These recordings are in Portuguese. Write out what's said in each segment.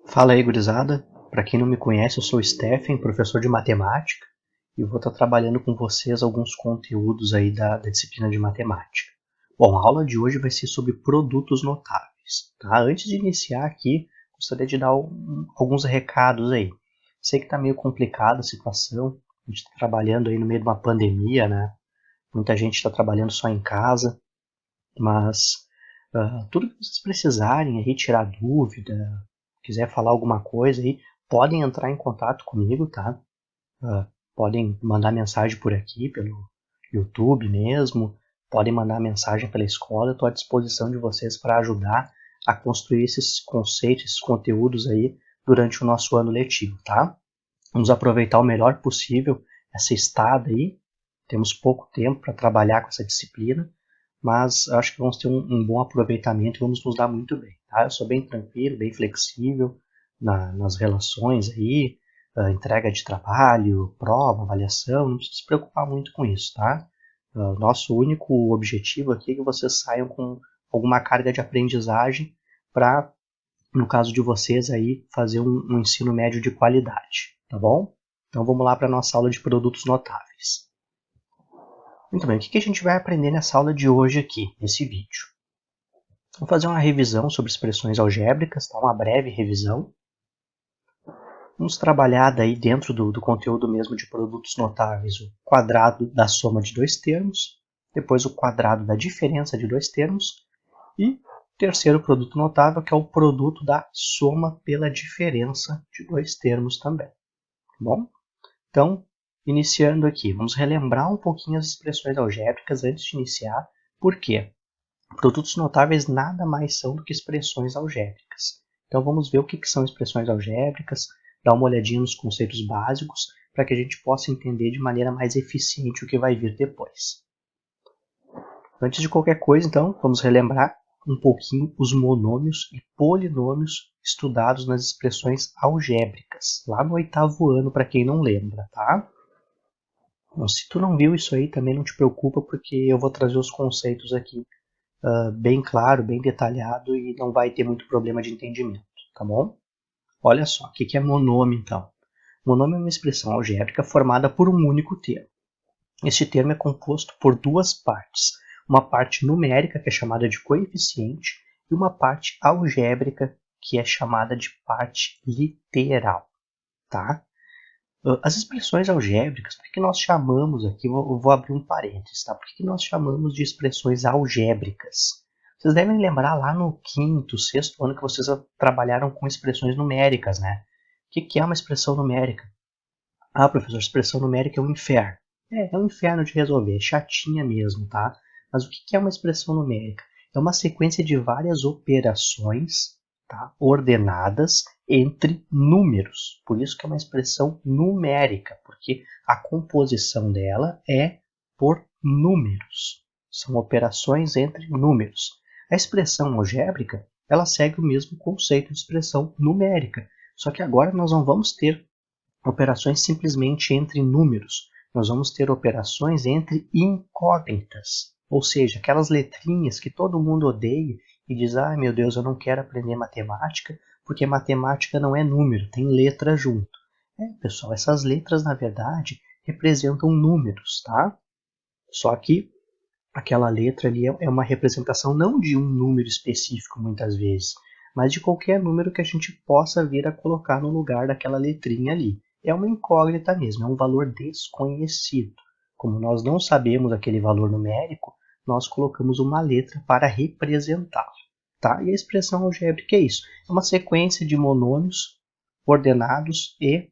Fala aí, gurizada. Para quem não me conhece, eu sou o Stephen, professor de matemática, e vou estar trabalhando com vocês alguns conteúdos aí da disciplina de matemática. Bom, a aula de hoje vai ser sobre produtos notáveis, tá? Antes de iniciar aqui, gostaria de dar alguns recados aí. Sei que está meio complicada a situação, a gente está trabalhando aí no meio de uma pandemia, né? Muita gente está trabalhando só em casa, mas tudo que vocês precisarem aí, tirar dúvida, quiser falar alguma coisa aí, podem entrar em contato comigo, tá? Podem mandar mensagem por aqui, pelo YouTube mesmo, podem mandar mensagem pela escola, eu estou à disposição de vocês para ajudar a construir esses conceitos, esses conteúdos aí durante o nosso ano letivo, tá? Vamos aproveitar o melhor possível essa estada aí, temos pouco tempo para trabalhar com essa disciplina, mas acho que vamos ter um bom aproveitamento e vamos nos dar muito bem. Tá? Eu sou bem tranquilo, bem flexível nas relações aí, entrega de trabalho, prova, avaliação, não precisa se preocupar muito com isso, tá? Nosso único objetivo aqui é que vocês saiam com alguma carga de aprendizagem para, no caso de vocês aí, fazer um ensino médio de qualidade, tá bom? Então vamos lá para a nossa aula de produtos notáveis. Muito bem, o que a gente vai aprender nessa aula de hoje aqui, nesse vídeo? Vou fazer uma revisão sobre expressões algébricas, tá? Uma breve revisão. Vamos trabalhar daí dentro do conteúdo mesmo de produtos notáveis o quadrado da soma de dois termos, depois o quadrado da diferença de dois termos e terceiro produto notável que é o produto da soma pela diferença de dois termos também. Tá bom? Então, iniciando aqui, vamos relembrar um pouquinho as expressões algébricas antes de iniciar. Por quê? Produtos notáveis nada mais são do que expressões algébricas. Então vamos ver o que são expressões algébricas, dar uma olhadinha nos conceitos básicos para que a gente possa entender de maneira mais eficiente o que vai vir depois. Antes de qualquer coisa, então, vamos relembrar um pouquinho os monômios e polinômios estudados nas expressões algébricas, lá no 8º ano, para quem não lembra, tá? Bom, se tu não viu isso aí, também não te preocupa, porque eu vou trazer os conceitos aqui bem claro, bem detalhado e não vai ter muito problema de entendimento, tá bom? Olha só, o que é monômio então? Monômio é uma expressão algébrica formada por um único termo. Este termo é composto por duas partes, uma parte numérica, que é chamada de coeficiente, e uma parte algébrica, que é chamada de parte literal, tá? As expressões algébricas, por que nós chamamos aqui, eu vou abrir um parênteses, tá? Por que nós chamamos de expressões algébricas? Vocês devem lembrar lá no 5º, 6º ano que vocês trabalharam com expressões numéricas, né? O que é uma expressão numérica? Ah, professor, expressão numérica é um inferno. É um inferno de resolver, é chatinha mesmo, tá? Mas o que é uma expressão numérica? É uma sequência de várias operações, tá, ordenadas entre números. Por isso que é uma expressão numérica, porque a composição dela é por números. São operações entre números. A expressão algébrica, ela segue o mesmo conceito de expressão numérica, só que agora nós não vamos ter operações simplesmente entre números. Nós vamos ter operações entre incógnitas, ou seja, aquelas letrinhas que todo mundo odeia e diz: "Ah, meu Deus, eu não quero aprender matemática, porque matemática não é número, tem letra junto". Pessoal, essas letras na verdade representam números, tá? Só que aquela letra ali é uma representação não de um número específico muitas vezes, mas de qualquer número que a gente possa vir a colocar no lugar daquela letrinha ali. É uma incógnita mesmo, é um valor desconhecido. Como nós não sabemos aquele valor numérico, nós colocamos uma letra para representá-lo. Tá? E a expressão algébrica é isso. É uma sequência de monômios ordenados e,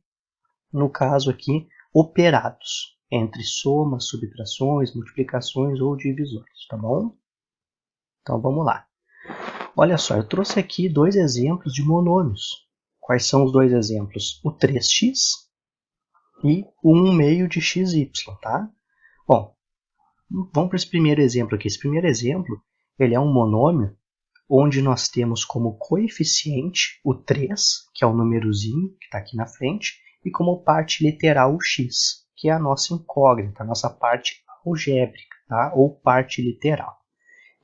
no caso aqui, operados entre somas, subtrações, multiplicações ou divisões, tá bom? Então vamos lá. Olha só, eu trouxe aqui dois exemplos de monômios. Quais são os dois exemplos? O 3x e o 1 meio de xy, tá? Bom, vamos para esse primeiro exemplo aqui. Esse primeiro exemplo, ele é um monômio onde nós temos como coeficiente o 3, que é o númerozinho que está aqui na frente, e como parte literal o x, que é a nossa incógnita, a nossa parte algébrica, tá? Ou parte literal.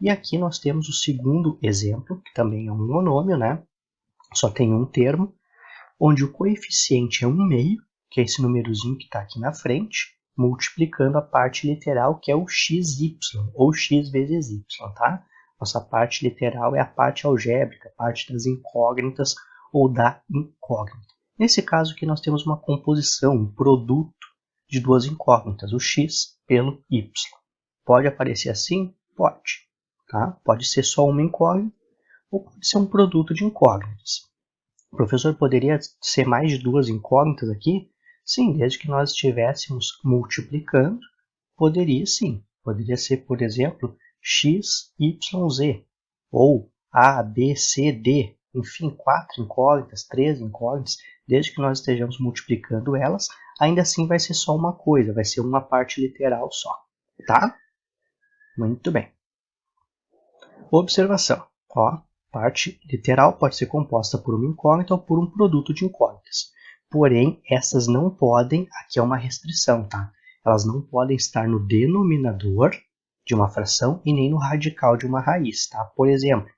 E aqui nós temos o segundo exemplo, que também é um monômio, né? Só tem um termo, onde o coeficiente é 1/2, que é esse númerozinho que está aqui na frente, multiplicando a parte literal, que é o xy, ou x vezes y, tá? Nossa parte literal é a parte algébrica, a parte das incógnitas ou da incógnita. Nesse caso aqui nós temos uma composição, um produto de duas incógnitas, o x pelo y. Pode aparecer assim? Pode. Tá? Pode ser só uma incógnita ou pode ser um produto de incógnitas. O professor poderia ser mais de duas incógnitas aqui? Sim, desde que nós estivéssemos multiplicando, poderia sim. Poderia ser, por exemplo, x, y, z, ou a, b, c, d, enfim, 4 incógnitas, 3 incógnitas, desde que nós estejamos multiplicando elas, ainda assim vai ser só uma coisa, vai ser uma parte literal só, tá? Muito bem. Observação. Ó, parte literal pode ser composta por uma incógnita ou por um produto de incógnitas. Porém, essas não podem, aqui é uma restrição, tá? Elas não podem estar no denominador de uma fração e nem no radical de uma raiz, tá? Por exemplo,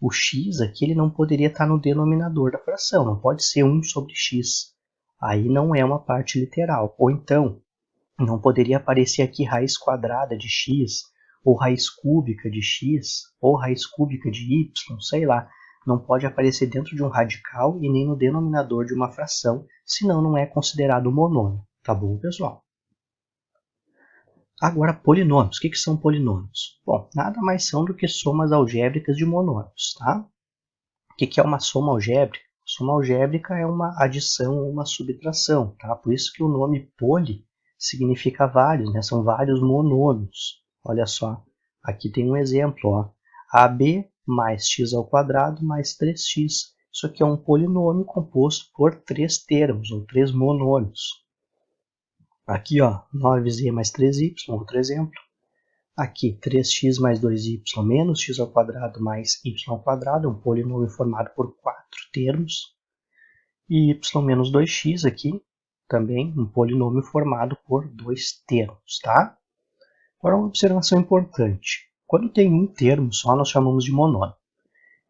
o x aqui ele não poderia estar no denominador da fração, não pode ser 1 sobre x. Aí não é uma parte literal. Ou então, não poderia aparecer aqui raiz quadrada de x, ou raiz cúbica de x, ou raiz cúbica de y, sei lá. Não pode aparecer dentro de um radical e nem no denominador de uma fração, senão não é considerado monômio. Tá bom, pessoal? Agora, polinômios. O que são polinômios? Bom, nada mais são do que somas algébricas de monômios, tá? O que é uma soma algébrica? Soma algébrica é uma adição ou uma subtração, tá? Por isso que o nome poli significa vários, né? São vários monômios. Olha só, aqui tem um exemplo, ó. AB mais x ao quadrado mais 3x. Isso aqui é um polinômio composto por 3 termos, ou 3 monômios. Aqui, ó, 9z mais 3y, outro exemplo. Aqui, 3x mais 2y menos x ao quadrado mais y ao quadrado, um polinômio formado por 4 termos. E y menos 2x aqui, também um polinômio formado por 2 termos, tá? Agora, uma observação importante. Quando tem um termo só, nós chamamos de monômio.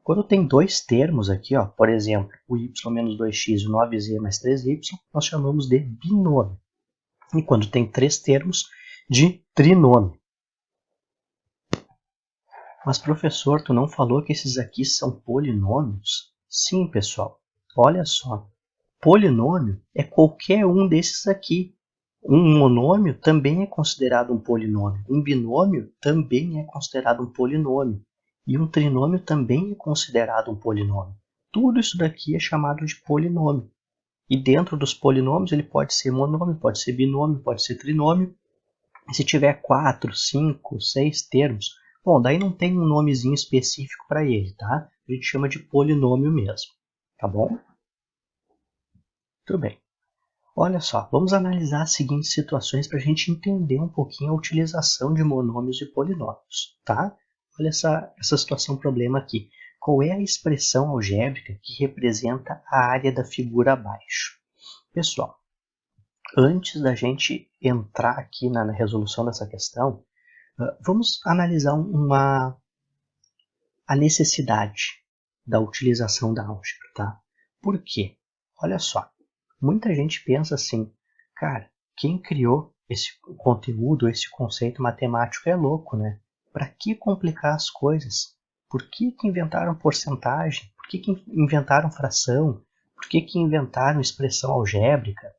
Quando tem 2 termos aqui, ó, por exemplo, o y menos 2x e o 9z mais 3y, nós chamamos de binômio. E quando tem 3 termos, de trinômio. Mas, professor, tu não falou que esses aqui são polinômios? Sim, pessoal. Olha só. Polinômio é qualquer um desses aqui. Um monômio também é considerado um polinômio. Um binômio também é considerado um polinômio. E um trinômio também é considerado um polinômio. Tudo isso daqui é chamado de polinômio. E dentro dos polinômios ele pode ser monômio, pode ser binômio, pode ser trinômio. E se tiver 4, 5, 6 termos, bom, daí não tem um nomezinho específico para ele, tá? A gente chama de polinômio mesmo, tá bom? Tudo bem. Olha só, vamos analisar as seguintes situações para a gente entender um pouquinho a utilização de monômios e polinômios, tá? Olha essa situação problema aqui. Qual é a expressão algébrica que representa a área da figura abaixo? Pessoal, antes da gente entrar aqui na resolução dessa questão, vamos analisar a necessidade da utilização da álgebra, tá? Por quê? Olha só, muita gente pensa assim, cara, quem criou esse conteúdo, esse conceito matemático é louco, né? Para que complicar as coisas? Por que inventaram porcentagem? Por que inventaram fração? Por que inventaram expressão algébrica?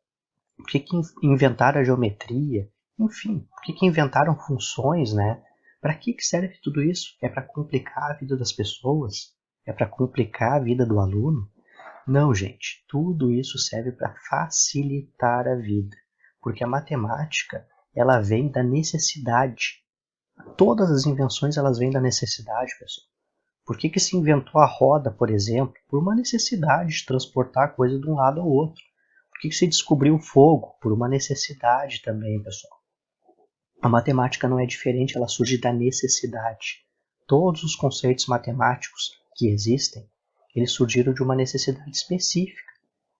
Por que inventaram a geometria? Enfim, por que inventaram funções, né? Para que serve tudo isso? É para complicar a vida das pessoas? É para complicar a vida do aluno? Não, gente. Tudo isso serve para facilitar a vida. Porque a matemática, ela vem da necessidade. Todas as invenções, elas vêm da necessidade, pessoal. Por que se inventou a roda, por exemplo? Por uma necessidade de transportar a coisa de um lado ao outro. Por que se descobriu o fogo? Por uma necessidade também, pessoal. A matemática não é diferente, ela surge da necessidade. Todos os conceitos matemáticos que existem, eles surgiram de uma necessidade específica.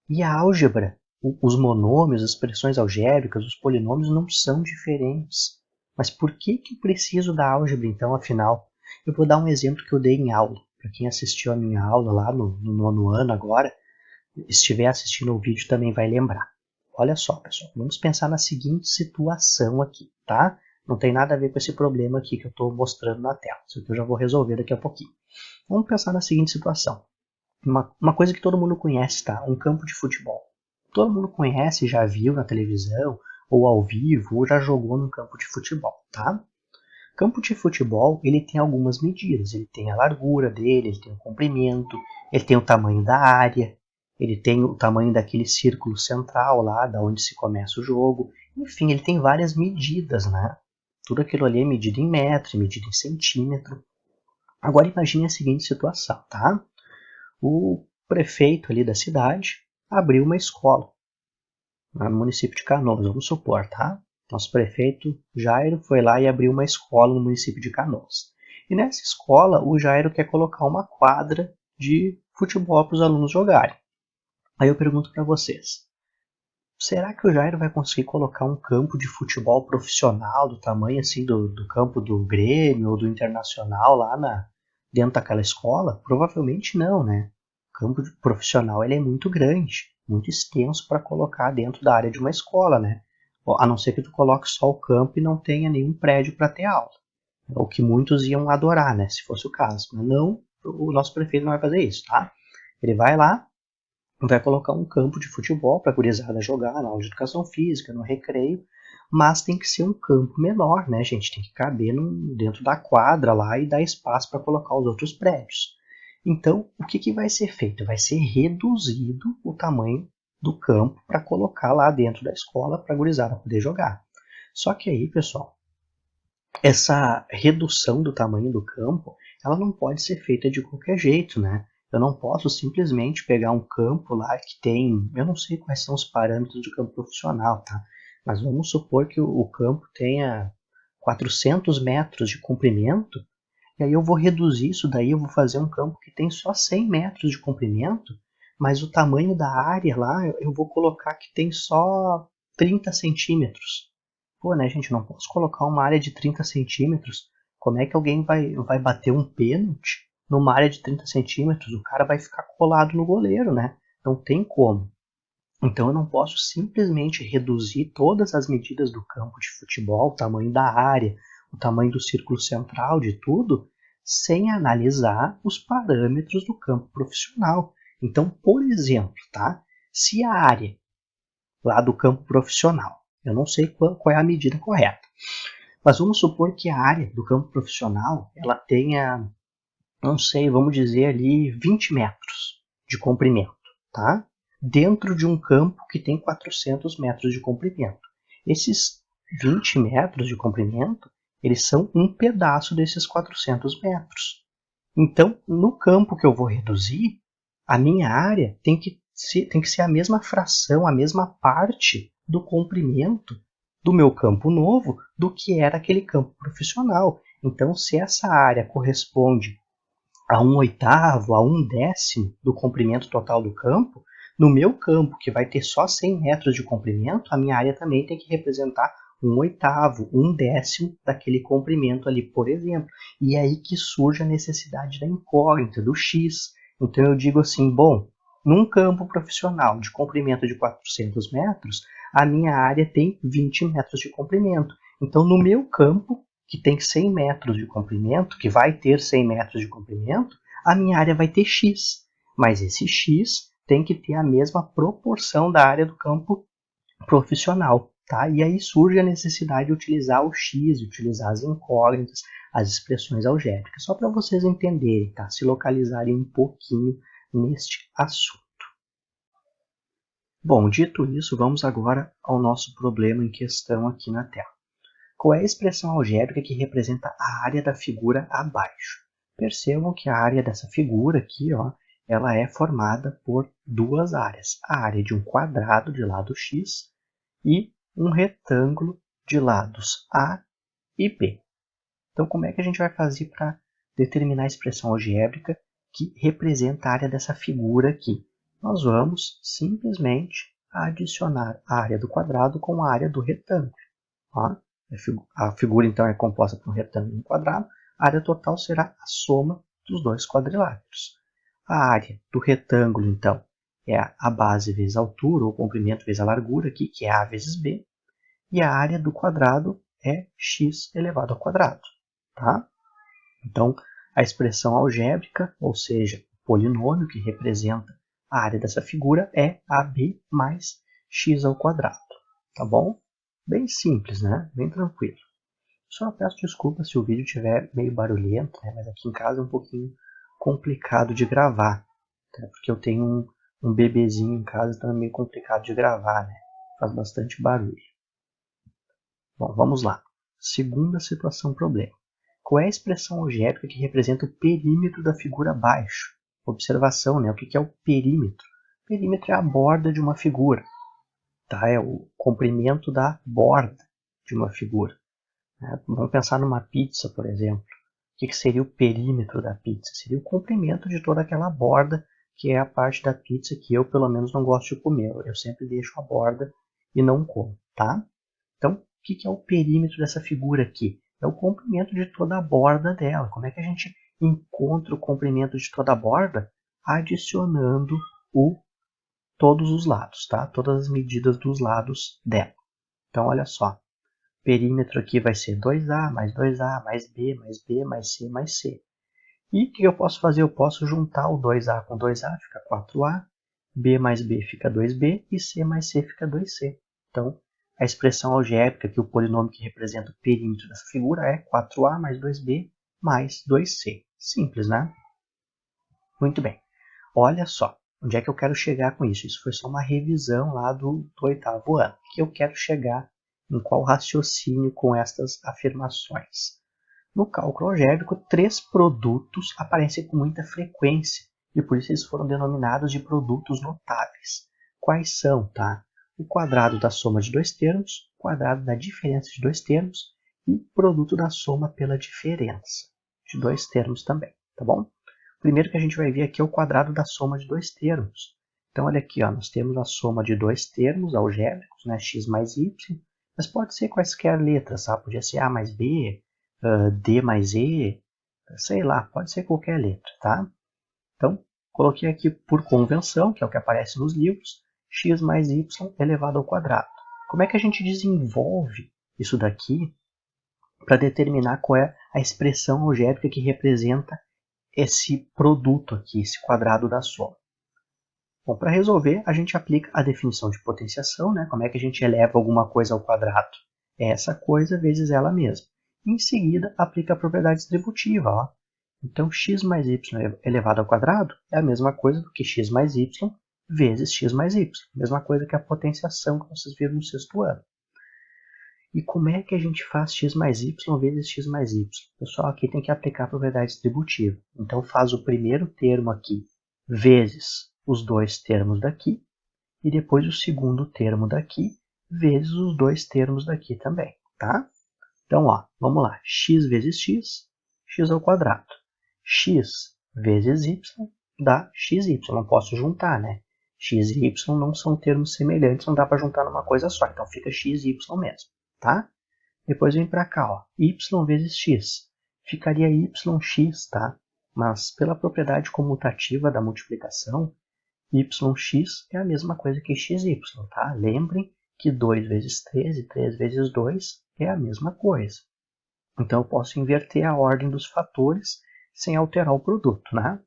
E a álgebra, os monômios, as expressões algébricas, os polinômios não são diferentes. Mas por que eu preciso da álgebra, então, afinal? Eu vou dar um exemplo que eu dei em aula. Para quem assistiu a minha aula lá no 9º ano agora, estiver assistindo o vídeo também vai lembrar. Olha só, pessoal, vamos pensar na seguinte situação aqui, tá? Não tem nada a ver com esse problema aqui que eu estou mostrando na tela. Isso aqui eu já vou resolver daqui a pouquinho. Vamos pensar na seguinte situação. Uma coisa que todo mundo conhece, tá? Um campo de futebol. Todo mundo conhece, já viu na televisão, ou ao vivo, ou já jogou num campo de futebol, tá? Campo de futebol, ele tem algumas medidas. Ele tem a largura dele, ele tem o comprimento, ele tem o tamanho da área, ele tem o tamanho daquele círculo central lá, da onde se começa o jogo. Enfim, ele tem várias medidas, né? Tudo aquilo ali é medido em metro, medido em centímetro. Agora imagine a seguinte situação, tá? O prefeito ali da cidade abriu uma escola no município de Canoas, vamos supor, tá? Nosso prefeito Jairo foi lá e abriu uma escola no município de Canoas. E nessa escola, o Jairo quer colocar uma quadra de futebol para os alunos jogarem. Aí eu pergunto para vocês, será que o Jairo vai conseguir colocar um campo de futebol profissional do tamanho assim do campo do Grêmio ou do Internacional lá dentro daquela escola? Provavelmente não, né? O campo profissional ele é muito grande, muito extenso para colocar dentro da área de uma escola, né? A não ser que tu coloque só o campo e não tenha nenhum prédio para ter aula. O que muitos iam adorar, né? Se fosse o caso. Mas não, o nosso prefeito não vai fazer isso, tá? Ele vai lá, vai colocar um campo de futebol para a gurizada jogar na aula de educação física, no recreio, mas tem que ser um campo menor, né, gente? Tem que caber dentro da quadra lá e dar espaço para colocar os outros prédios. Então, o que vai ser feito? Vai ser reduzido o tamanho do campo para colocar lá dentro da escola para a gurizada poder jogar. Só que aí, pessoal, essa redução do tamanho do campo, ela não pode ser feita de qualquer jeito, né? Eu não posso simplesmente pegar um campo lá que tem, eu não sei quais são os parâmetros do campo profissional, tá? Mas vamos supor que o campo tenha 400 metros de comprimento, e aí eu vou reduzir isso daí, eu vou fazer um campo que tem só 100 metros de comprimento, mas o tamanho da área lá eu vou colocar que tem só 30 centímetros. Pô, né, gente, não posso colocar uma área de 30 centímetros. Como é que alguém vai bater um pênalti numa área de 30 centímetros? O cara vai ficar colado no goleiro, né? Não tem como. Então eu não posso simplesmente reduzir todas as medidas do campo de futebol, o tamanho da área, o tamanho do círculo central, de tudo, sem analisar os parâmetros do campo profissional. Então, por exemplo, tá? Se a área lá do campo profissional, eu não sei qual é a medida correta, mas vamos supor que a área do campo profissional ela tenha, não sei, vamos dizer ali 20 metros de comprimento, tá? Dentro de um campo que tem 400 metros de comprimento. Esses 20 metros de comprimento, eles são um pedaço desses 400 metros. Então, no campo que eu vou reduzir, a minha área tem que ser a mesma fração, a mesma parte do comprimento do meu campo novo do que era aquele campo profissional. Então, se essa área corresponde a 1/8, a 1/10 do comprimento total do campo, no meu campo, que vai ter só 100 metros de comprimento, a minha área também tem que representar 1/8, 1/10 daquele comprimento ali, por exemplo. E é aí que surge a necessidade da incógnita, do X. Então eu digo assim, bom, num campo profissional de comprimento de 400 metros, a minha área tem 20 metros de comprimento. Então no meu campo, que tem 100 metros de comprimento, que vai ter 100 metros de comprimento, a minha área vai ter X. Mas esse X tem que ter a mesma proporção da área do campo profissional. Tá? E aí surge a necessidade de utilizar o X, de utilizar as incógnitas, as expressões algébricas, só para vocês entenderem, tá? Se localizarem um pouquinho neste assunto. Bom, dito isso, vamos agora ao nosso problema em questão aqui na tela. Qual é a expressão algébrica que representa a área da figura abaixo? Percebam que a área dessa figura aqui, ó, ela é formada por duas áreas. A área de um quadrado de lado x e um retângulo de lados A e B. Então, como é que a gente vai fazer para determinar a expressão algébrica que representa a área dessa figura aqui? Nós vamos simplesmente adicionar a área do quadrado com a área do retângulo. Ó. A figura, então, é composta por um retângulo e um quadrado. A área total será a soma dos dois quadriláteros. A área do retângulo, então, é a base vezes a altura, ou comprimento vezes a largura aqui, que é A vezes B. E a área do quadrado é x elevado ao quadrado. Tá? Então, a expressão algébrica, ou seja, o polinômio que representa a área dessa figura é AB mais x ao quadrado. Tá bom? Bem simples, né? Bem tranquilo. Só peço desculpas se o vídeo estiver meio barulhento, né? Mas aqui em casa é um pouquinho complicado de gravar, tá? Porque eu tenho um bebezinho em casa, então é meio complicado de gravar, né? Faz bastante barulho. Bom, vamos lá. Segunda situação problema. Qual é a expressão algébrica que representa o perímetro da figura abaixo? Observação, né? O que é o perímetro? O perímetro é a borda de uma figura, tá? É o comprimento da borda de uma figura. Vamos pensar numa pizza, por exemplo. O que seria o perímetro da pizza? Seria o comprimento de toda aquela borda, que é a parte da pizza que eu, pelo menos, não gosto de comer. Eu sempre deixo a borda e não como, tá? Então, o que é o perímetro dessa figura aqui? É o comprimento de toda a borda dela. Como é que a gente encontra o comprimento de toda a borda? Adicionando todos os lados, tá? Todas as medidas dos lados dela. Então, olha só. Perímetro aqui vai ser 2A, mais B, mais B, mais C, mais C. E o que eu posso fazer? Eu posso juntar o 2A com 2A, fica 4A, B mais B fica 2B e C mais C fica 2C. Então, a expressão algébrica, que o polinômio que representa o perímetro dessa figura é 4A mais 2B mais 2C. Simples, né? Muito bem. Olha só, onde é que eu quero chegar com isso? Isso foi só uma revisão lá do 8º ano. Que eu quero chegar em qual raciocínio com estas afirmações? No cálculo algébrico, 3 produtos aparecem com muita frequência e por isso eles foram denominados de produtos notáveis. Quais são? Tá? O quadrado da soma de 2 termos, o quadrado da diferença de 2 termos e produto da soma pela diferença de 2 termos também. Tá bom? O primeiro que a gente vai ver aqui é o quadrado da soma de 2 termos. Então, olha aqui, ó, nós temos a soma de 2 termos algébricos, né, x mais y, mas pode ser quaisquer letras, tá? Podia ser A mais B, D mais E, sei lá, pode ser qualquer letra, tá? Então, coloquei aqui por convenção, que é o que aparece nos livros, x mais y elevado ao quadrado. Como é que a gente desenvolve isso daqui para determinar qual é a expressão algébrica que representa esse produto aqui, esse quadrado da soma? Bom, para resolver, a gente aplica a definição de potenciação, né? Como é que a gente eleva alguma coisa ao quadrado? É essa coisa vezes ela mesma. Em seguida, aplica a propriedade distributiva. Ó. Então, x mais y elevado ao quadrado é a mesma coisa do que x mais y vezes x mais y. Mesma coisa que a potenciação que vocês viram no 6º ano. E como é que a gente faz x mais y vezes x mais y? Pessoal, aqui tem que aplicar a propriedade distributiva. Então, faz o primeiro termo aqui vezes os 2 termos daqui, e depois o segundo termo daqui, vezes os 2 termos daqui também, tá? Então, ó, vamos lá, x vezes x, x ao quadrado. X vezes y dá xy, não posso juntar, né? X e y não são termos semelhantes, não dá para juntar numa coisa só, então fica xy mesmo, tá? Depois vem para cá, ó, y vezes x, ficaria yx, tá? Mas pela propriedade comutativa da multiplicação, yx é a mesma coisa que xy, tá? Lembrem que 2 vezes 3 e 3 vezes 2 é a mesma coisa. Então eu posso inverter a ordem dos fatores sem alterar o produto, né?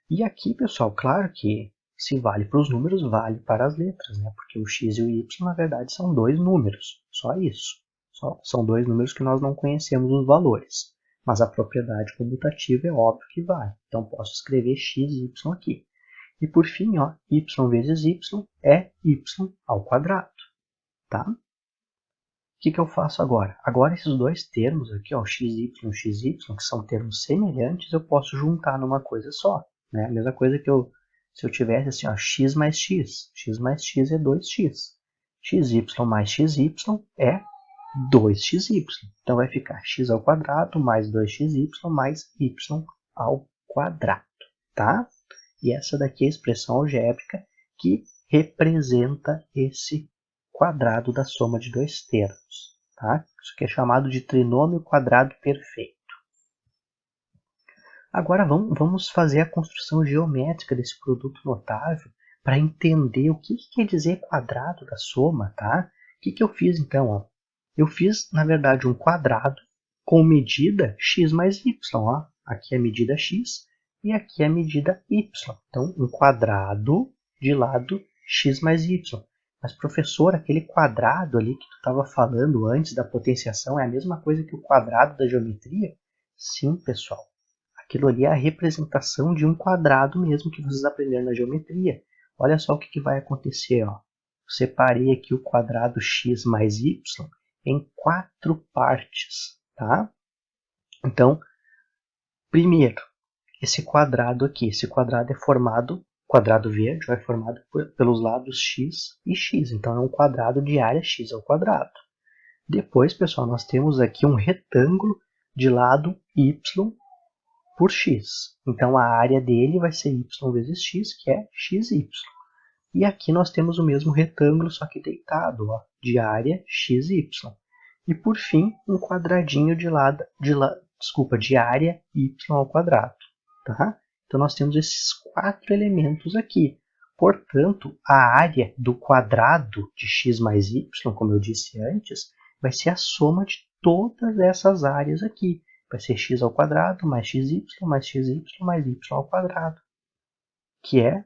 E aqui, pessoal, claro que se vale para os números, vale para as letras, né? Porque o x e o y, na verdade, são 2 números, só isso. São 2 números que nós não conhecemos os valores. Mas a propriedade comutativa é óbvio que vale. Então posso escrever x e y aqui. E por fim, ó, y vezes y é y ao quadrado, tá? O que eu faço agora? Agora esses 2 termos aqui, ó, xy, xy, que são termos semelhantes, eu posso juntar numa coisa só. Né? A mesma coisa que se eu tivesse assim, ó, x mais x é 2x. xy mais xy é 2xy. Então vai ficar x ao quadrado mais 2xy mais y ao quadrado, tá? E essa daqui é a expressão algébrica que representa esse quadrado da soma de 2 termos. Tá? Isso aqui é chamado de trinômio quadrado perfeito. Agora vamos fazer a construção geométrica desse produto notável para entender o que quer dizer quadrado da soma, tá? O que eu fiz então? Ó? Eu fiz, na verdade, um quadrado com medida x mais y. Ó. Aqui é a medida x e aqui é a medida y. Então, um quadrado de lado x mais y. Mas, professor, aquele quadrado ali que tu estava falando antes da potenciação é a mesma coisa que o quadrado da geometria? Sim, pessoal. Aquilo ali é a representação de um quadrado mesmo que vocês aprenderam na geometria. Olha só o que vai acontecer. Ó. Separei aqui o quadrado x mais y em 4 partes. Tá? Então, primeiro, esse quadrado aqui. Esse quadrado é formado, quadrado verde, é formado pelos lados x e x. Então, é um quadrado de área x ao quadrado. Depois, pessoal, nós temos aqui um retângulo de lado y por x. Então, a área dele vai ser y vezes x, que é xy. E aqui nós temos o mesmo retângulo, só que deitado, ó, de área xy. E, por fim, um quadradinho de área y ao quadrado. Tá? Então, nós temos esses 4 elementos aqui. Portanto, a área do quadrado de x mais y, como eu disse antes, vai ser a soma de todas essas áreas aqui. Vai ser x ao quadrado mais xy mais xy mais y ao quadrado, que é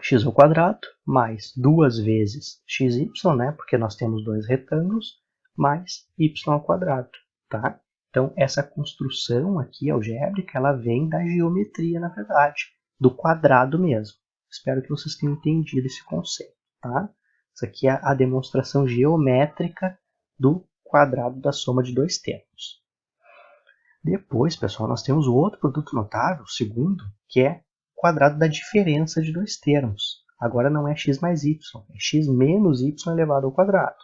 x ao quadrado mais 2 vezes xy, né, porque nós temos 2 retângulos, mais y ao quadrado. Tá? Então, essa construção aqui algébrica, ela vem da geometria, na verdade, do quadrado mesmo. Espero que vocês tenham entendido esse conceito. Tá? Isso aqui é a demonstração geométrica do quadrado da soma de dois termos. Depois, pessoal, nós temos o outro produto notável, o segundo, que é o quadrado da diferença de dois termos. Agora não é x mais y, é x menos y elevado ao quadrado.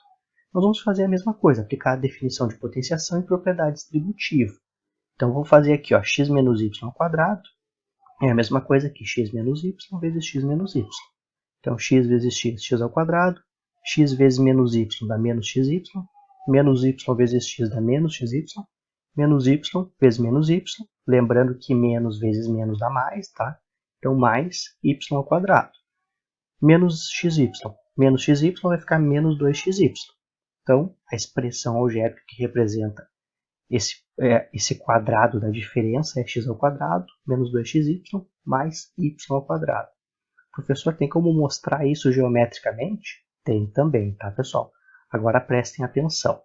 Nós vamos fazer a mesma coisa, aplicar a definição de potenciação e propriedade distributiva. Então, vou fazer aqui, ó, x menos y ao quadrado é a mesma coisa que x menos y vezes x menos y. Então, x vezes x, x ao quadrado, x vezes menos y dá menos xy, menos y vezes x dá menos xy, menos y vezes menos y, lembrando que menos vezes menos dá mais, tá? Então, mais y ao quadrado. Menos xy. Menos xy vai ficar menos 2xy. Então, a expressão algébrica que representa esse quadrado da diferença é x ao quadrado menos 2xy mais y ao quadrado. Professor, tem como mostrar isso geometricamente? Tem também, tá, pessoal? Agora prestem atenção.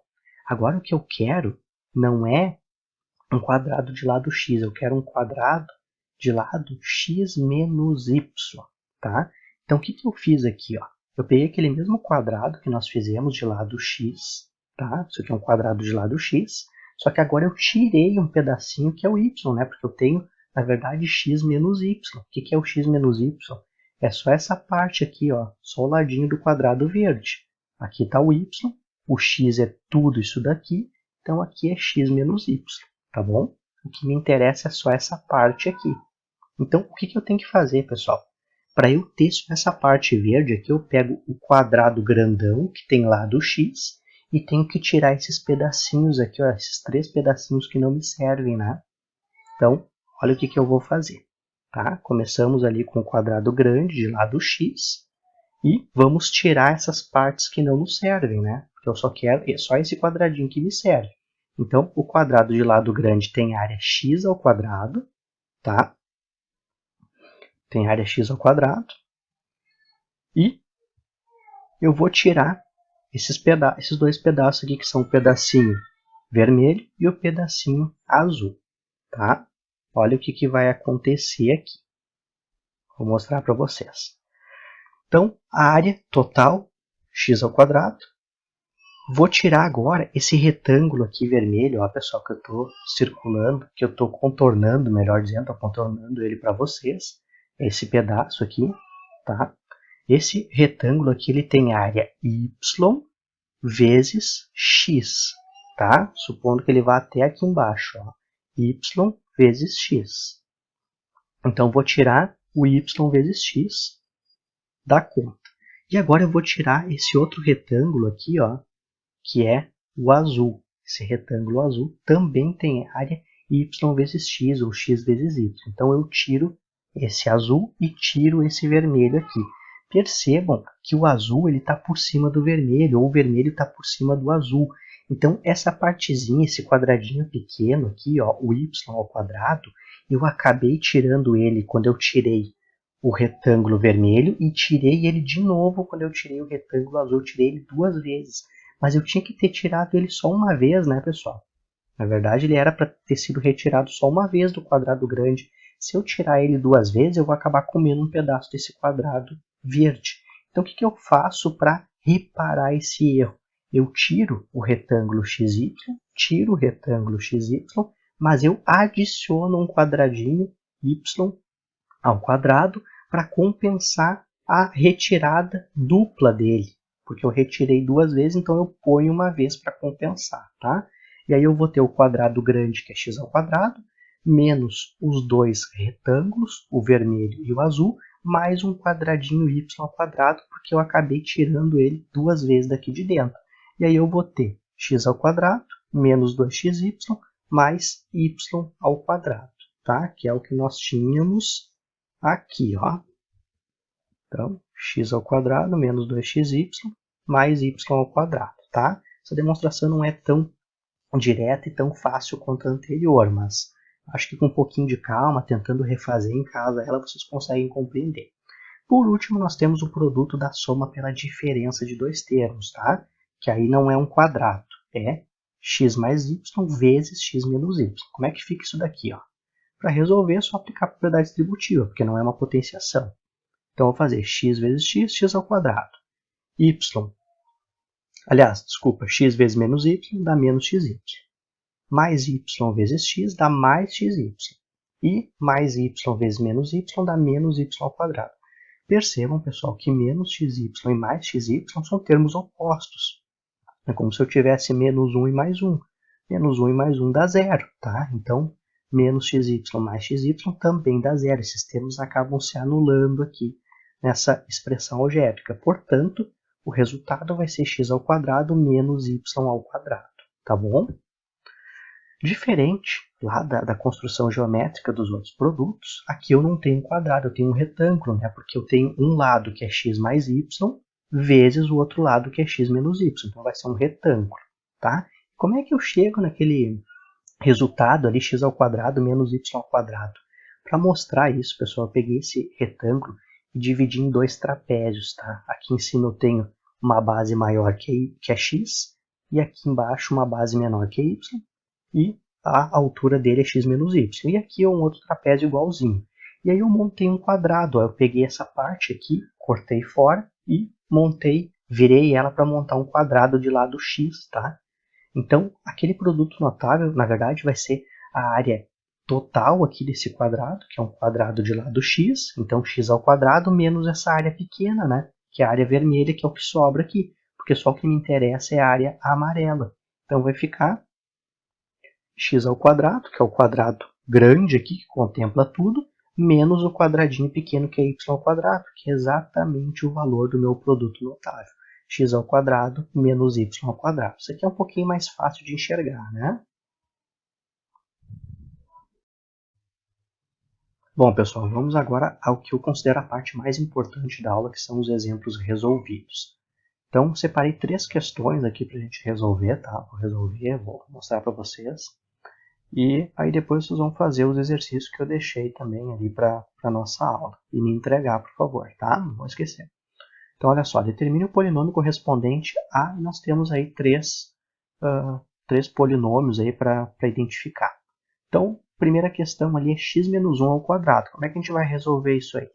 Agora o que eu quero não é um quadrado de lado x, eu quero um quadrado de lado x menos y, tá? Então, o que eu fiz aqui, ó? Eu peguei aquele mesmo quadrado que nós fizemos de lado x, tá? Isso aqui é um quadrado de lado x, só que agora eu tirei um pedacinho que é o y, né? Porque eu tenho, na verdade, x menos y. O que é o x menos y? É só essa parte aqui, ó, só o ladinho do quadrado verde. Aqui está o y, o x é tudo isso daqui, então aqui é x menos y, tá bom? O que me interessa é só essa parte aqui. Então, o que eu tenho que fazer, pessoal? Para eu ter só essa parte verde aqui, eu pego o quadrado grandão, que tem lado x, e tenho que tirar esses pedacinhos aqui, ó, esses 3 pedacinhos que não me servem, né? Então, olha o que eu vou fazer. Tá? Começamos ali com o quadrado grande de lado x e vamos tirar essas partes que não nos servem, né? Porque eu só quero só esse quadradinho que me serve. Então, o quadrado de lado grande tem área x ao quadrado, tá? Tem área x ao quadrado. E eu vou tirar esses 2 pedaços aqui, que são o pedacinho vermelho e o pedacinho azul, tá? Olha o que vai acontecer aqui. Vou mostrar para vocês. Então, a área total, x ao quadrado. Vou tirar agora esse retângulo aqui vermelho, ó, pessoal, que eu estou circulando, que eu estou contornando, melhor dizendo, estou contornando ele para vocês. Esse pedaço aqui, tá? Esse retângulo aqui, ele tem área y vezes x, tá? Supondo que ele vá até aqui embaixo, ó. Y vezes x. Então, vou tirar o y vezes x da conta. E agora eu vou tirar esse outro retângulo aqui, ó, que é o azul. Esse retângulo azul também tem área y vezes x ou x vezes y. Então, eu tiro esse azul e tiro esse vermelho aqui. Percebam que o azul está por cima do vermelho, ou o vermelho está por cima do azul. Então, essa partezinha, esse quadradinho pequeno aqui, ó, o y ao quadrado, eu acabei tirando ele quando eu tirei o retângulo vermelho e tirei ele de novo quando eu tirei o retângulo azul. Eu tirei ele 2 vezes. Mas eu tinha que ter tirado ele só uma vez, né, pessoal? Na verdade, ele era para ter sido retirado só uma vez do quadrado grande. Se eu tirar ele 2 vezes, eu vou acabar comendo um pedaço desse quadrado verde. Então, o que eu faço para reparar esse erro? Eu tiro o retângulo XY, tiro o retângulo XY, mas eu adiciono um quadradinho Y ao quadrado para compensar a retirada dupla dele. Porque eu retirei 2 vezes, então eu ponho uma vez para compensar, tá? E aí eu vou ter o quadrado grande, que é x ao quadrado, menos os dois retângulos, o vermelho e o azul, mais um quadradinho y ao quadrado, porque eu acabei tirando ele 2 vezes daqui de dentro. E aí eu vou ter x ao quadrado, menos 2xy, mais y ao quadrado, tá? Que é o que nós tínhamos aqui, ó. Então, x ao quadrado menos 2xy mais y ao quadrado, tá? Essa demonstração não é tão direta e tão fácil quanto a anterior, mas acho que com um pouquinho de calma, tentando refazer em casa ela, vocês conseguem compreender. Por último, nós temos o produto da soma pela diferença de dois termos, tá? Que aí não é um quadrado, é x mais y vezes x menos y. Como é que fica isso daqui, ó? Para resolver é só aplicar a propriedade distributiva, porque não é uma potenciação. Então, eu vou fazer x vezes x, x ao quadrado. Y, aliás, desculpa, x vezes menos y dá menos xy. Mais y vezes x dá mais xy. E mais y vezes menos y dá menos y ao quadrado. Percebam, pessoal, que menos xy e mais xy são termos opostos. É como se eu tivesse menos 1 e mais 1. Menos 1 e mais 1 dá zero, tá? Então, menos xy mais xy também dá zero. Esses termos acabam se anulando aqui nessa expressão algébrica. Portanto, o resultado vai ser x ao quadrado menos y ao quadrado, tá bom? Diferente lá da construção geométrica dos outros produtos, aqui eu não tenho um quadrado, eu tenho um retângulo, né? Porque eu tenho um lado que é x mais y vezes o outro lado que é x menos y. Então vai ser um retângulo, tá? Como é que eu chego naquele resultado ali, x ao quadrado menos y ao quadrado? Para mostrar isso, pessoal, eu peguei esse retângulo e dividi em dois trapézios, tá? Aqui em cima eu tenho uma base maior que é x, e aqui embaixo uma base menor que é y, e a altura dele é x menos y. E aqui é um outro trapézio igualzinho. E aí eu montei um quadrado, ó. Eu peguei essa parte aqui, cortei fora e montei, virei ela para montar um quadrado de lado x, tá? Então, aquele produto notável, na verdade, vai ser a área total aqui desse quadrado, que é um quadrado de lado x, então x ao quadrado menos essa área pequena, né? Que é a área vermelha, que é o que sobra aqui, porque só o que me interessa é a área amarela. Então, vai ficar x ao quadrado, que é o quadrado grande aqui, que contempla tudo, menos o quadradinho pequeno, que é y ao quadrado, que é exatamente o valor do meu produto notável. X ao quadrado menos y ao quadrado. Isso aqui é um pouquinho mais fácil de enxergar, né? Bom, pessoal, vamos agora ao que eu considero a parte mais importante da aula, que são os exemplos resolvidos. Então, separei 3 questões aqui para a gente resolver, tá? Vou resolver, vou mostrar para vocês. E aí depois vocês vão fazer os exercícios que eu deixei também ali para a nossa aula. E me entregar, por favor, tá? Não vou esquecer. Então, olha só, determine o polinômio correspondente a... E nós temos aí três polinômios aí para identificar. Então, primeira questão ali é x menos 1 ao quadrado. Como é que a gente vai resolver isso aí?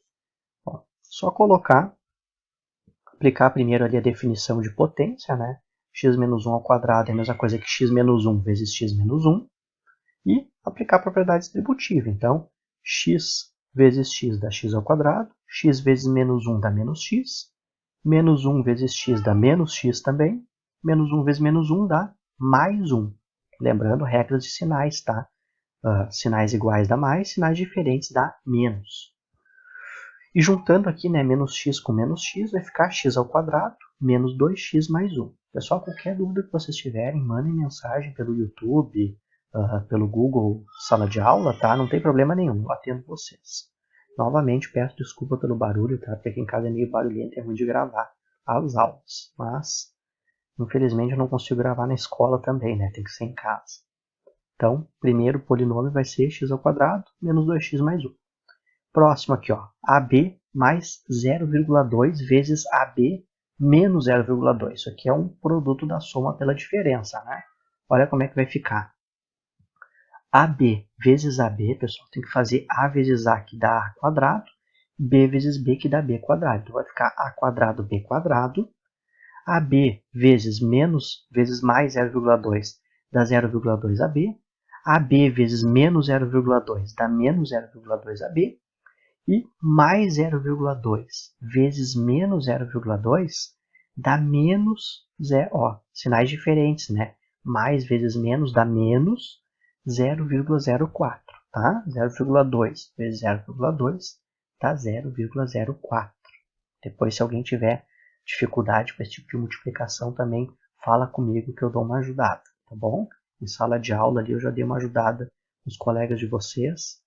Bom, só colocar, aplicar primeiro ali a definição de potência, né? X menos 1 ao quadrado é a mesma coisa que x menos 1 vezes x menos 1. E aplicar a propriedade distributiva. Então, x vezes x dá x ao quadrado, x vezes menos 1 dá menos x, menos 1 vezes x dá menos x também, menos 1 vezes menos 1 dá mais 1. Lembrando, regras de sinais, tá? Sinais iguais dá mais, sinais diferentes dá menos. E juntando aqui, né, menos x com menos x, vai ficar x ao quadrado menos 2x mais 1. Pessoal, qualquer dúvida que vocês tiverem, mandem mensagem pelo YouTube, pelo Google Sala de Aula, tá? Não tem problema nenhum, eu atendo vocês. Novamente peço desculpa pelo barulho, tá? Porque aqui em casa é meio barulhento, é ruim de gravar as aulas. Mas, infelizmente, eu não consigo gravar na escola também, né? Tem que ser em casa. Então, primeiro polinômio vai ser x ao quadrado menos 2x mais 1. Próximo aqui, ó, AB mais 0,2 vezes AB menos 0,2. Isso aqui é um produto da soma pela diferença, né? Olha como é que vai ficar. AB vezes AB, pessoal, tem que fazer A vezes A que dá A quadrado, B vezes B que dá B quadrado. Então vai ficar A quadrado B quadrado. AB vezes menos vezes mais 0,2 dá 0,2 AB. AB vezes menos 0,2 dá menos 0,2 AB. E mais 0,2 vezes menos 0,2 dá menos 0, ó, sinais diferentes, né? Mais vezes menos dá menos 0,04, tá? 0,2 vezes 0,2 dá 0,04. Depois, se alguém tiver dificuldade com esse tipo de multiplicação, também fala comigo que eu dou uma ajudada, tá bom? Em sala de aula ali eu já dei uma ajudada com os colegas de vocês.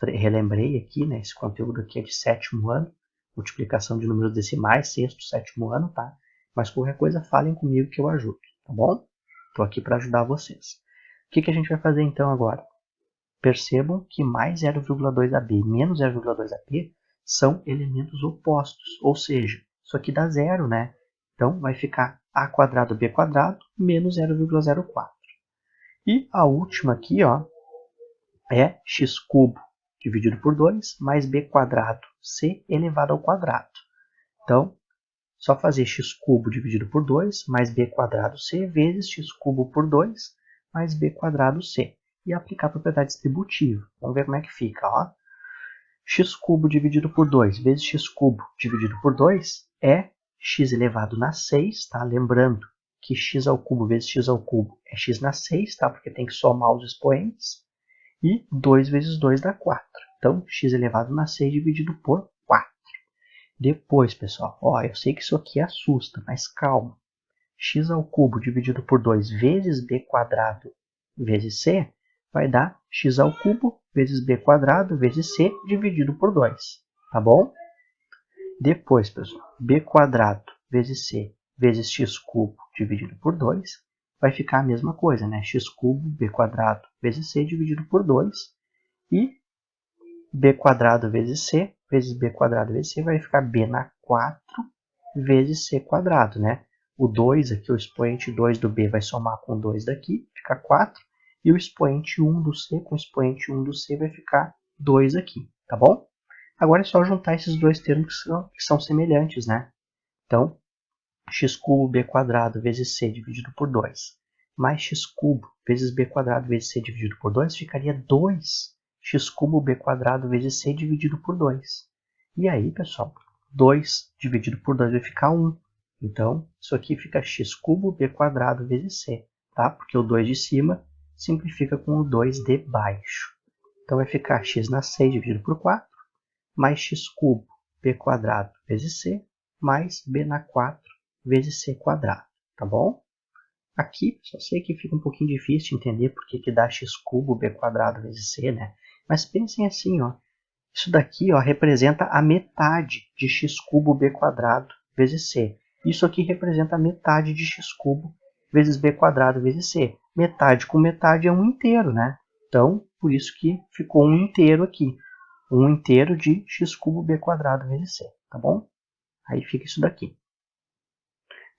Relembrei aqui, né? Esse conteúdo aqui é de 7º ano, multiplicação de números decimais, 6º, 7º ano, tá? Mas qualquer coisa falem comigo que eu ajudo, tá bom? Estou aqui para ajudar vocês. O que a gente vai fazer então agora? Percebam que mais 0,2 AB e menos 0,2 AB são elementos opostos, ou seja, isso aqui dá zero, né? Então vai ficar A quadrado B quadrado menos 0,04. E a última aqui, ó, é x cubo dividido por 2 mais b quadrado c elevado ao quadrado. Então, só fazer x cubo dividido por 2 mais b quadrado c vezes x cubo por 2 mais b quadrado c. E aplicar a propriedade distributiva. Vamos ver como é que fica. Ó. X cubo dividido por 2 vezes x cubo dividido por 2 é x elevado na 6. Tá? Lembrando que x ao cubo vezes x ao cubo é x na 6, tá? Porque tem que somar os expoentes. E 2 vezes 2 dá 4. Então, x elevado na 6 dividido por 4. Depois, pessoal, ó, eu sei que isso aqui assusta, mas calma. X ao cubo dividido por 2 vezes b quadrado vezes c vai dar x ao cubo vezes b quadrado vezes c dividido por 2. Tá bom? Depois, pessoal, b quadrado vezes c vezes x cubo dividido por 2 vai ficar a mesma coisa, né? X cubo, b quadrado vezes c dividido por 2. E b quadrado vezes c vezes b quadrado vezes c vai ficar b na 4 vezes c quadrado, né? O 2 aqui, o expoente 2 do b vai somar com 2 daqui, fica 4. E o expoente 1 do c com o expoente 1 do c vai ficar 2 aqui, tá bom? Agora é só juntar esses dois termos que são semelhantes, né? Então, x cubo b quadrado vezes c dividido por 2 mais x cubo vezes b quadrado vezes c dividido por 2 ficaria 2x cubo b quadrado vezes c dividido por 2. E aí, pessoal, 2 dividido por 2 vai ficar 1. Então, isso aqui fica x cubo b quadrado vezes c, tá? Porque o 2 de cima simplifica com o 2 de baixo. Então, vai ficar x na 6 dividido por 4 mais x cubo b quadrado vezes c mais b na 4 vezes c quadrado, tá bom? Aqui, só sei que fica um pouquinho difícil de entender porque que dá x cubo b quadrado vezes c, né? Mas pensem assim, ó. Isso daqui, ó, representa a metade de x cubo b quadrado vezes c. Isso aqui representa a metade de x cubo vezes b quadrado vezes c. Metade com metade é um inteiro, né? Então, por isso que ficou um inteiro aqui. Um inteiro de x cubo b quadrado vezes c, tá bom? Aí fica isso daqui.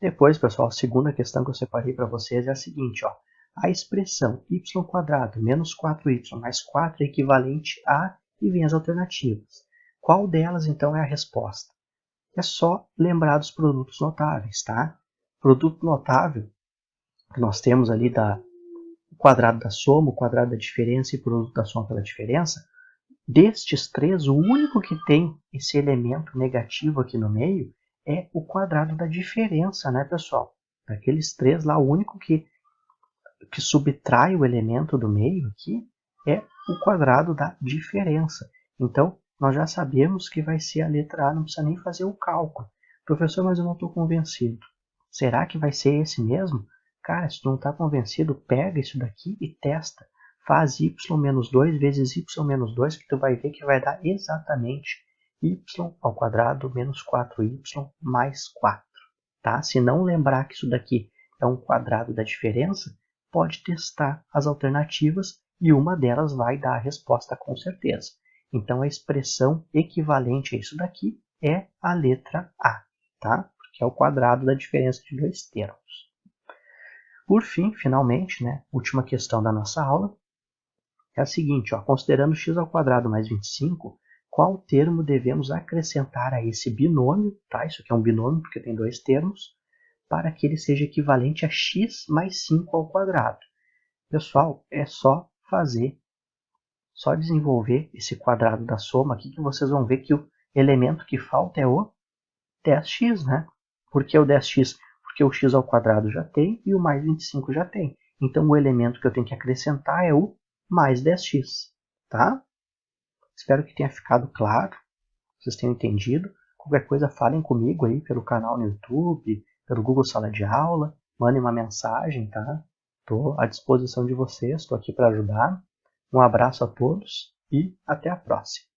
Depois, pessoal, a segunda questão que eu separei para vocês é a seguinte, ó. A expressão y² menos 4y mais 4 é equivalente a... e vem as alternativas. Qual delas, então, é a resposta? É só lembrar dos produtos notáveis, tá? Produto notável, que nós temos ali o quadrado da soma, o quadrado da diferença e o produto da soma pela diferença. Destes três, o único que tem esse elemento negativo aqui no meio é o quadrado da diferença, né, pessoal? Daqueles três lá, o único que subtrai o elemento do meio aqui é o quadrado da diferença. Então, nós já sabemos que vai ser a letra A, não precisa nem fazer o cálculo. Professor, mas eu não estou convencido. Será que vai ser esse mesmo? Cara, se tu não está convencido, pega isso daqui e testa. faz y menos 2 vezes y menos 2, que tu vai ver que vai dar exatamente y ao quadrado menos 4y mais 4. Tá? Se não lembrar que isso daqui é um quadrado da diferença, pode testar as alternativas e uma delas vai dar a resposta com certeza. Então a expressão equivalente a isso daqui é a letra A, tá? Porque é o quadrado da diferença de dois termos. Por fim, finalmente, né, última questão da nossa aula, é a seguinte, ó, considerando x ao quadrado mais 25, qual termo devemos acrescentar a esse binômio, tá? Isso aqui é um binômio porque tem dois termos, para que ele seja equivalente a x mais 5 ao quadrado. Pessoal, é só desenvolver esse quadrado da soma aqui, que vocês vão ver que o elemento que falta é o 10x, né? Por que o 10x? Porque o x ao quadrado já tem e o mais 25 já tem. Então, o elemento que eu tenho que acrescentar é o mais 10x, tá? Espero que tenha ficado claro, vocês tenham entendido. Qualquer coisa, falem comigo aí pelo canal no YouTube, pelo Google Sala de Aula, mandem uma mensagem, tá? Estou à disposição de vocês, estou aqui para ajudar. Um abraço a todos e até a próxima.